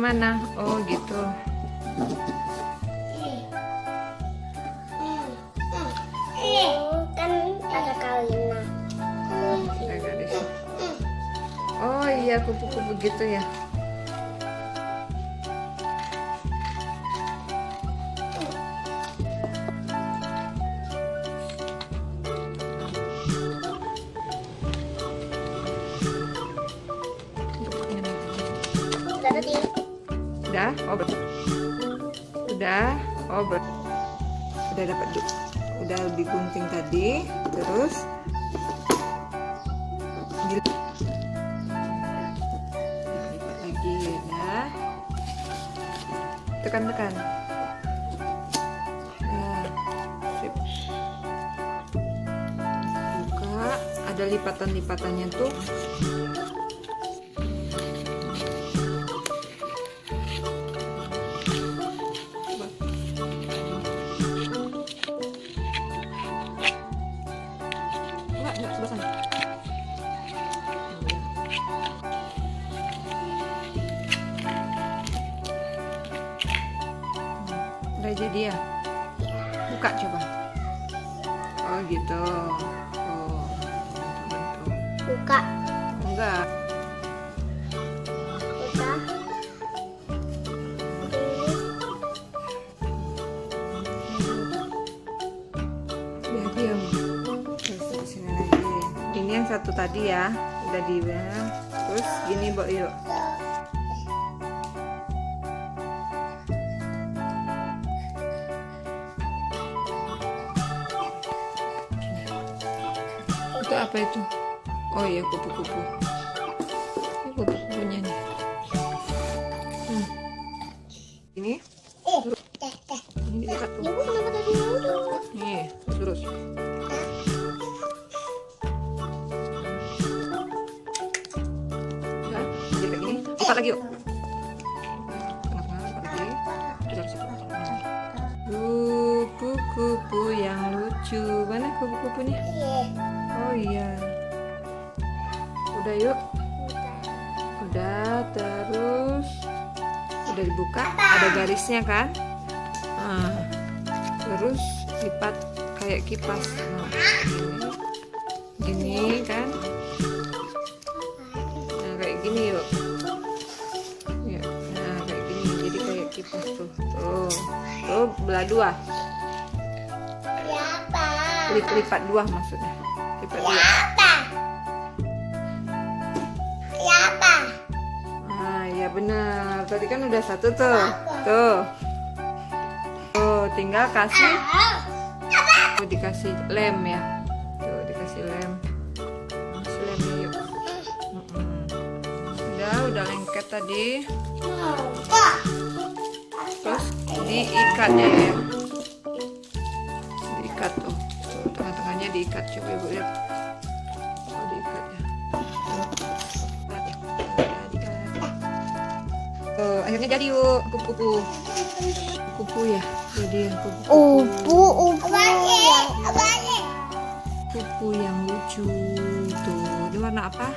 mana? Oh gitu. Kan ada kalinya. Oh iya, kupu-kupu gitu ya. Udah? Oh, udah? Oh, udah dapat udah digunting tadi, terus lipat lagi ya. Tekan-tekan. Nah, sip. Buka, ada lipatan-lipatannya tuh. Enggak sebelah sana. Udah jadi ya? Buka coba. Oh gitu. Oh, bentuk. Buka. Enggak. Buka. Dia diam. Terus sini lagi. Ini yang satu tadi ya, udah dibilang. Terus gini, Mbok, yuk. Itu apa itu? Oh iya, kupu-kupu. Ini kupu-kupunya nih. Ini. Ini dilipat tuh. Ibu kenapa tadi udah? Nih, terus. Udah, jadi kayak gini. Lipat lagi yuk. Tengah-tengah, lipat lagi. Terus habis itu. Kupu-kupu yang lucu. Mana kupu-kupunya? Oh iya. Udah yuk. Udah, terus udah dibuka, ada garisnya kan? Nah, terus lipat kayak kipas. Nah, gini kan? Nah, kayak gini yuk. Ya, nah kayak gini, jadi kayak kipas tuh. Tuh belah dua. Lipat dua maksudnya. Lipat dua. Ah, ya benar. Tadi kan udah satu tuh. Tuh. Tuh, tinggal kasih. Tuh, dikasih lem ya. Tuh, dikasih lem. Kasih lemnya yuk. Udah lengket tadi. Terus diikatnya ya. Diikat tuh. Tuh, tengah-tengahnya diikat. Coba ibu lihat. Oh, diikat ya. Oh, akhirnya jadi yuk kupu-kupu. Kupu ya. Jadi kupu-kupu. Kupu yang lucu. Tuh, ini warna apa?